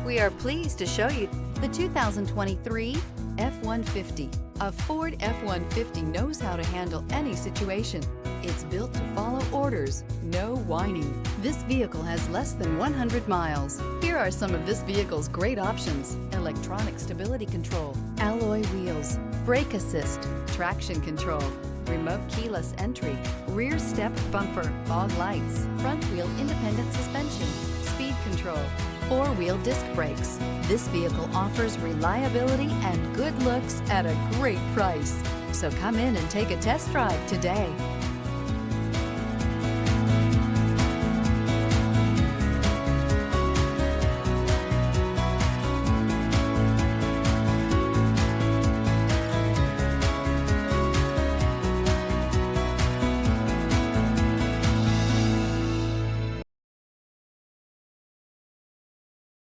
We are pleased to show you the 2023 F-150. A Ford F-150 knows how to handle any situation. It's built to follow orders, no whining. This vehicle has less than 100 miles. Here are some of this vehicle's great options: electronic stability control, alloy wheels, brake assist, traction control, remote keyless entry, rear step bumper, fog lights, front wheel independent suspension, speed control, four-wheel disc brakes. This vehicle offers reliability and good looks at a great price. So come in and take a test drive today.